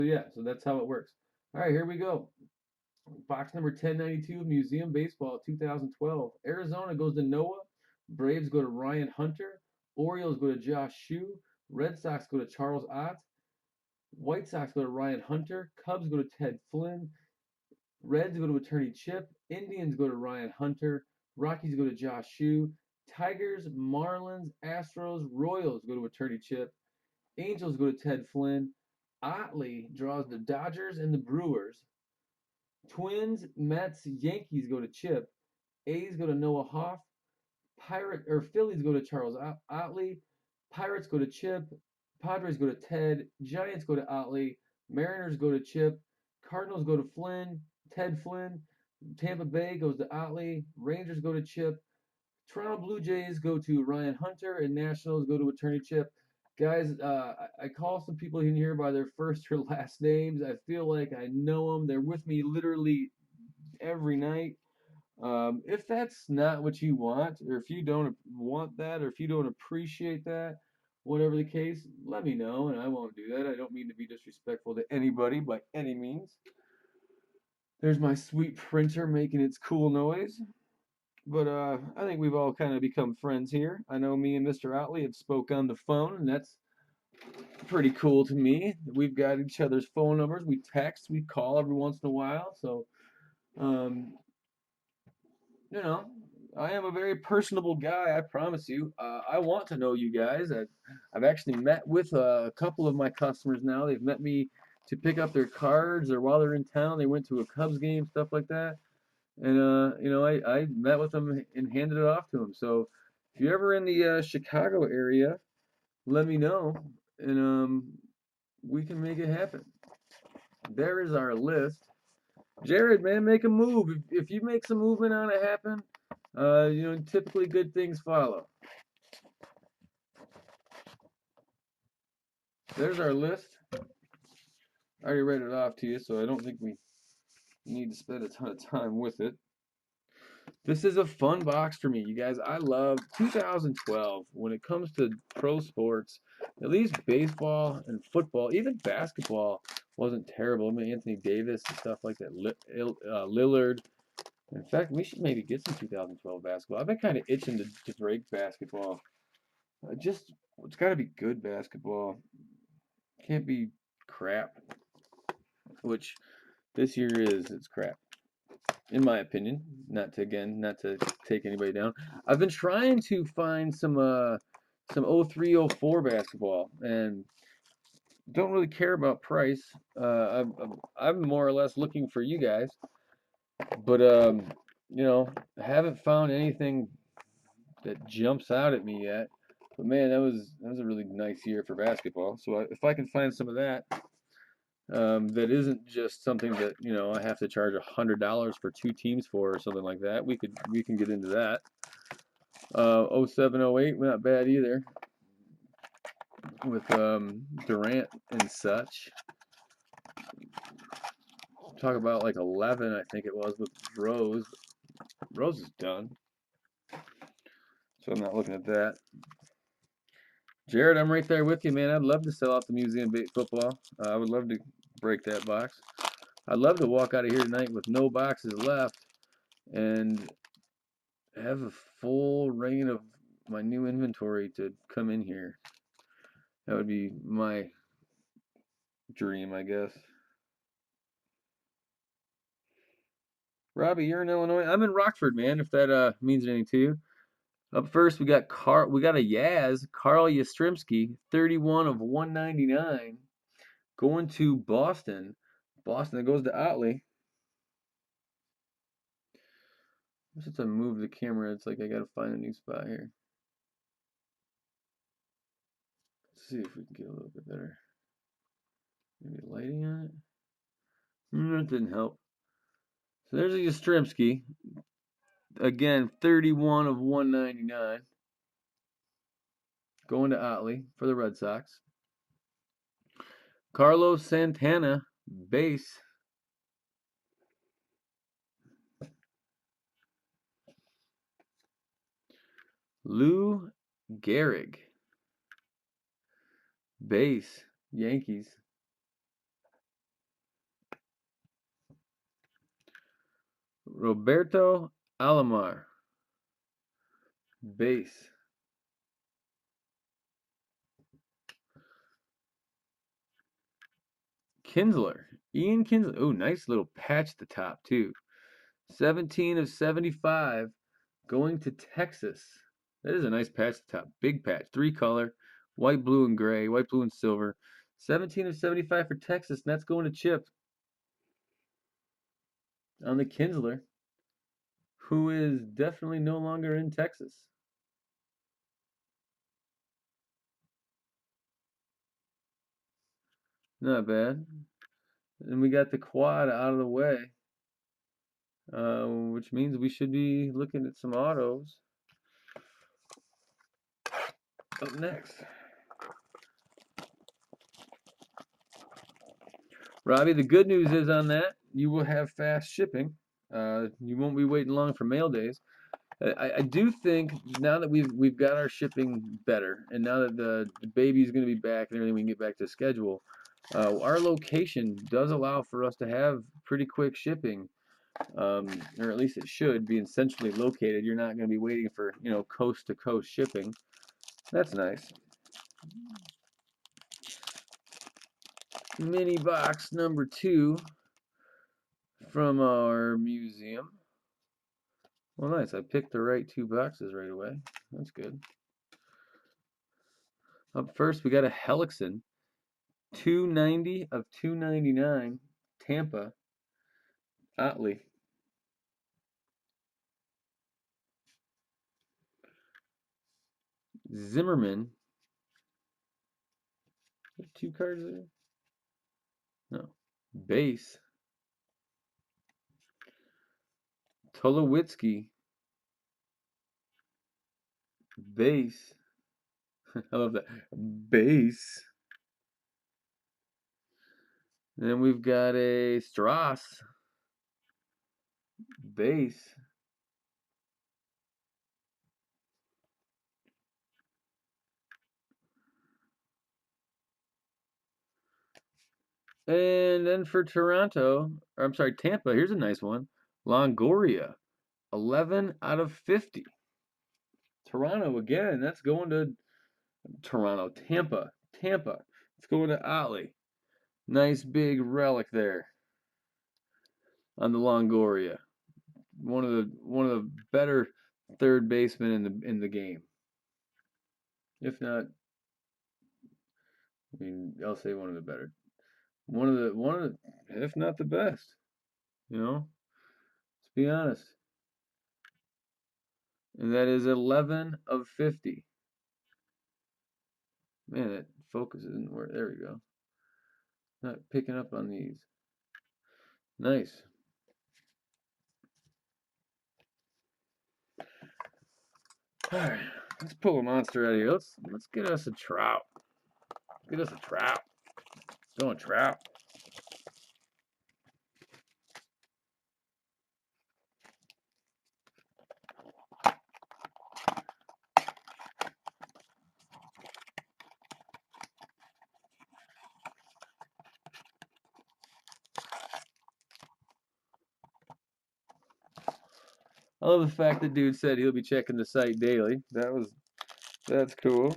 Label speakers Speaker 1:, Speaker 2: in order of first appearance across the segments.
Speaker 1: yeah, so that's how it works. All right, here we go. Box number 1092, Museum Baseball 2012. Arizona goes to Noah. Braves go to Ryan Hunter. Orioles go to Josh Shue. Red Sox go to Charles Ott. White Sox go to Ryan Hunter. Cubs go to Ted Flynn. Reds go to attorney Chip. Indians go to Ryan Hunter. Rockies go to Josh Shue. Tigers, Marlins, Astros, Royals go to attorney Chip. Angels go to Ted Flynn. Otley draws the Dodgers and the Brewers. Twins, Mets, Yankees go to Chip. A's go to Noah Hoff. Phillies go to Charles Otley. Pirates go to Chip. Padres go to Ted. Giants go to Otley. Mariners go to Chip. Cardinals go to Flynn. Ted Flynn. Tampa Bay goes to Otley. Rangers go to Chip. Toronto Blue Jays go to Ryan Hunter, and Nationals go to Attorney Chip. Guys, I call some people in here by their first or last names. I feel like I know them. They're with me literally every night. If that's not what you want, or if you don't want that, or if you don't appreciate that, whatever the case, let me know, and I won't do that. I don't mean to be disrespectful to anybody by any means. There's my sweet printer making its cool noise. But I think we've all kind of become friends here. I know me and Mr. Otley have spoke on the phone, and that's pretty cool to me. We've got each other's phone numbers. We text, we call every once in a while. So, um, you know, I am a very personable guy. I promise you. I want to know you guys. I've actually met with a couple of my customers now. They've met me to pick up their cards, or while they're in town, they went to a Cubs game, stuff like that. And I met with them and handed it off to them. So if you're ever in the Chicago area, let me know, and we can make it happen. There is our list. Jared, man, make a move. If you make some movement on it happen, typically good things follow. There's our list. I already read it off to you, so I don't think we need to spend a ton of time with it. This is a fun box for me, you guys. I love 2012 when it comes to pro sports. At least baseball and football, even basketball wasn't terrible. I mean, Anthony Davis and stuff like that, Lillard. In fact, we should maybe get some 2012 basketball. I've been kind of itching to break basketball. It's got to be good basketball. Can't be crap, which this year is. It's crap, in my opinion. Not to take anybody down. I've been trying to find some 03, 04 basketball, and don't really care about price. I'm more or less looking for you guys, but I haven't found anything that jumps out at me yet. But man, that was a really nice year for basketball. So if I can find some of that, that isn't just something that I have to charge $100 for two teams for or something like that. We can get into that. 07, 08, not bad either with Durant and such. Talk about like 11, I think it was with Rose. Rose is done, so I'm not looking at that. Jared, I'm right there with you, man. I'd love to sell out the museum football. I would love to break that box. I'd love to walk out of here tonight with no boxes left and have a full reign of my new inventory to come in here. That would be my dream, I guess. Robbie, you're in Illinois. I'm in Rockford, man. If that means anything to you. Up first, we got a Yaz, Carl Yastrzemski, 31 of 199, going to Boston. Boston that goes to Otley. Since I move the camera, it's like I gotta find a new spot here. Let's see if we can get a little bit better. Maybe lighting on it. That didn't help. So there's a Yastrzemski. Again, 31 of 199. Going to Otley for the Red Sox. Carlos Santana, base. Lou Gehrig, base. Yankees. Roberto Alomar. Base. Kinsler. Ian Kinsler. Oh, nice little patch at the top, too. 17 of 75 going to Texas. That is a nice patch at the top. Big patch. 3-color. White, blue, and gray. White, blue, and silver. 17 of 75 for Texas, and that's going to Chip on the Kinsler, who is definitely no longer in Texas. Not bad. And we got the quad out of the way, which means we should be looking at some autos up next. Robbie, the good news is on that, you will have fast shipping. You won't be waiting long for mail days. I do think now that we've got our shipping better, and now that the baby's going to be back and everything, we can get back to schedule. Our location does allow for us to have pretty quick shipping, or at least it should, being centrally located. You're not going to be waiting for coast to coast shipping. That's nice. Mini box number 2 from our museum. Well, nice. I picked the right 2 boxes right away. That's good. Up first, we got a Hellickson. 290 of 299. Tampa. Otley. Zimmerman. 2 cards there? No. Base. Tulowitzki. Base. I love that. Base. Then we've got a Strauss. Base. And then for Toronto, or I'm sorry, Tampa, here's a nice one. Longoria. 11 out of 50. Toronto again. That's going to Toronto. Tampa. It's going to Otley. Nice big relic there on the Longoria. One of the better third basemen in the game. If not, I mean, I'll say one of the better. One of the if not the best. Let's be honest. And that is 11 of 50. Man, that focus isn't where. There we go. Not picking up on these. Nice. All right, let's pull a monster out of here. Let's get us a Trout. Get us a Trout. Going Trout. I love the fact that dude said he'll be checking the site daily. That's cool.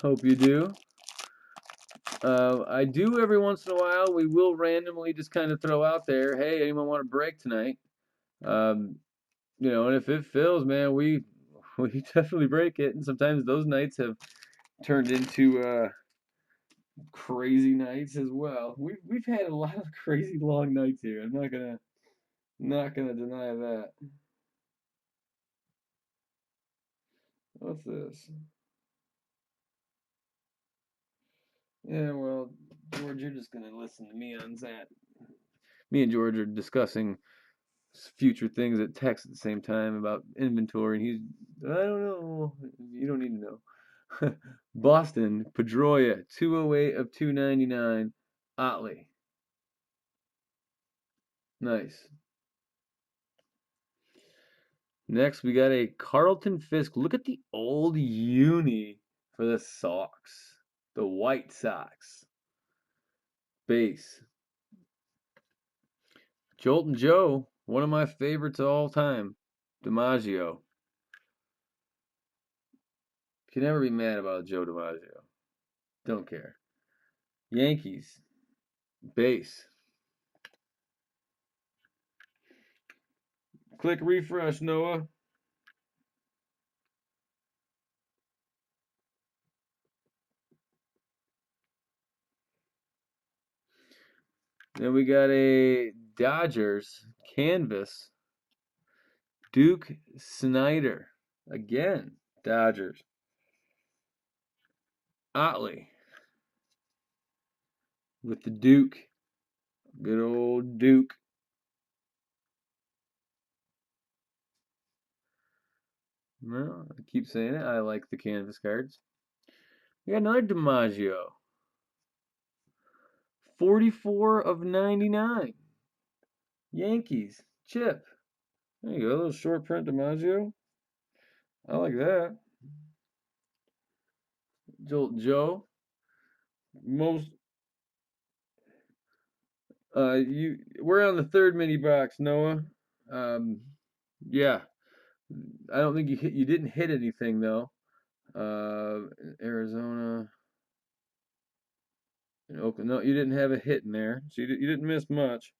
Speaker 1: Hope you do. I do every once in a while. We will randomly just kind of throw out there, hey, anyone want a break tonight? And if it fills, man, we definitely break it. And sometimes those nights have turned into crazy nights as well. We've had a lot of crazy long nights here. I'm not gonna deny that. What's this? Yeah, well, George, you're just gonna listen to me on that. Me and George are discussing future things at text at the same time about inventory, and he's, I don't know. You don't need to know. Boston, Pedroia, 208 of 299. Otley. Nice. Next, we got a Carlton Fisk. Look at the old uni for the Sox. The White Sox. Base. Joltin' Joe, one of my favorites of all time. DiMaggio. Can never be mad about Joe DiMaggio. Don't care. Yankees. Base. Click refresh, Noah. Then we got a Dodgers canvas. Duke Snyder. Again, Dodgers. Otley with the Duke. Good old Duke. No, I keep saying it. I like the canvas cards. We got another DiMaggio. 44 of 99. Yankees. Chip. There you go. A little short print DiMaggio. I like that. Joe. Most we're on the third mini box, Noah. Yeah. I don't think you didn't hit anything though. Arizona and Oakland. No, you didn't have a hit in there. So you didn't miss much.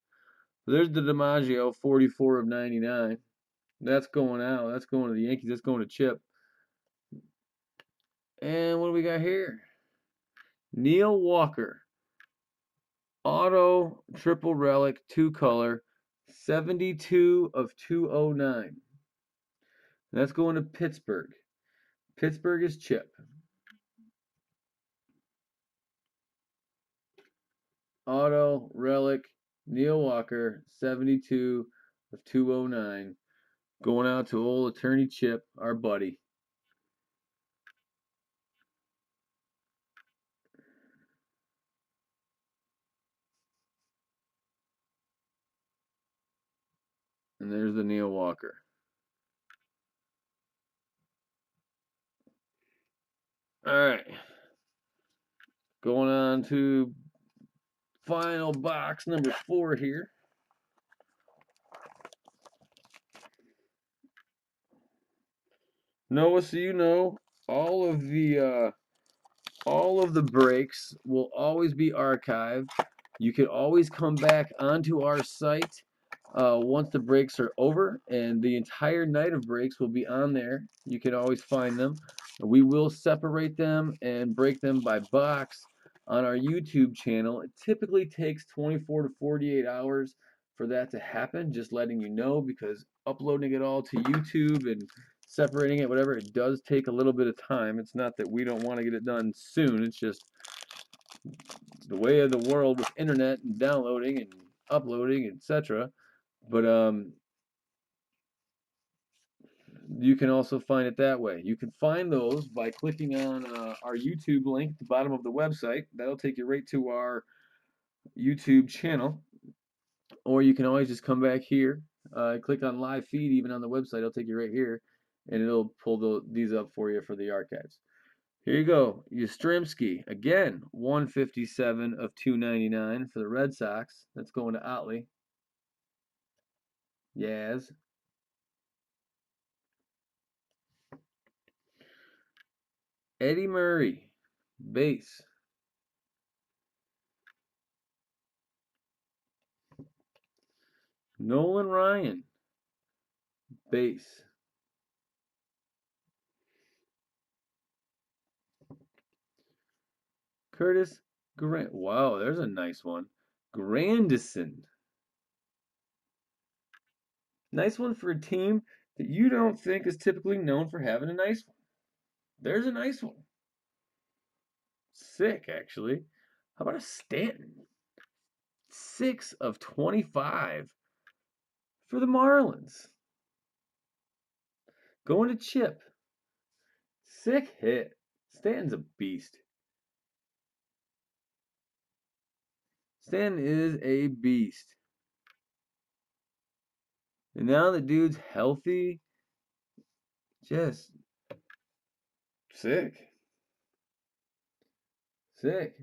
Speaker 1: There's the DiMaggio 44 of 99. That's going out. That's going to the Yankees. That's going to Chip. And what do we got here? Neil Walker. Auto triple relic 2-color 72 of 209. That's going to Pittsburgh. Pittsburgh is Chip. Auto relic Neil Walker 72 of 209. Going out to old attorney Chip, our buddy. And there's the Neil Walker. All right. Going on to final box number 4 here. Noah, so you know, all of the breaks will always be archived. You can always come back onto our site once the breaks are over, and the entire night of breaks will be on there. You can always find them. We will separate them and break them by box on our YouTube channel. It typically takes 24 to 48 hours for that to happen, just letting you know, because uploading it all to YouTube and separating it, whatever, it does take a little bit of time. It's not that we don't want to get it done soon. It's just the way of the world with internet and downloading and uploading, etc. But you can also find it that way. You can find those by clicking on our YouTube link at the bottom of the website. That'll take you right to our YouTube channel. Or you can always just come back here, click on live feed even on the website. It'll take you right here, and it'll pull these up for you for the archives. Here you go. Yastrzemski, again, 157 of 299 for the Red Sox. That's going to Otley. Yaz. Eddie Murray, base. Nolan Ryan, base. Curtis Grant. Wow, there's a nice one. Grandison. Nice one for a team that you don't think is typically known for having a nice one. There's a nice one. Sick, actually. How about a Stanton? 6 of 25 for the Marlins. Going to Chip. Sick hit. Stanton's a beast. Stanton is a beast. And now the dude's healthy. Just sick. Sick.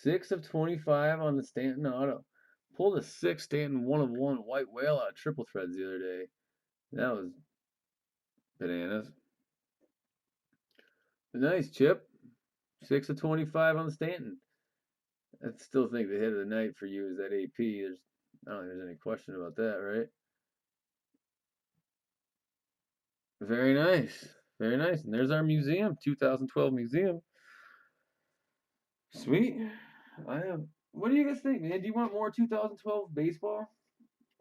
Speaker 1: 6 of 25 on the Stanton auto. Pulled a 6 Stanton 1 of 1 white whale out of triple threads the other day. That was bananas. Nice, Chip. 6 of 25 on the Stanton. I still think the hit of the night for you is that AP. I don't think there's any question about that, right? Very nice. Very nice. And there's our museum, 2012 museum. Sweet. What do you guys think, man? Do you want more 2012 baseball?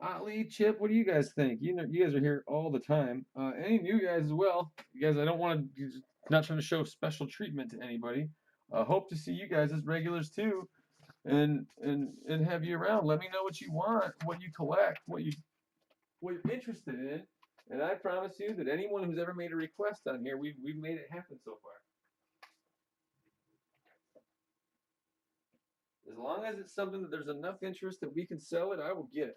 Speaker 1: Otley, Chip, what do you guys think? You guys are here all the time. Any new guys as well. You guys, I don't want to, not trying to show special treatment to anybody. Hope to see you guys as regulars too, and have you around. Let me know what you want, what you collect, what you're interested in, and I promise you that anyone who's ever made a request on here, we've made it happen so far. As long as it's something that there's enough interest that we can sell it, I will get it.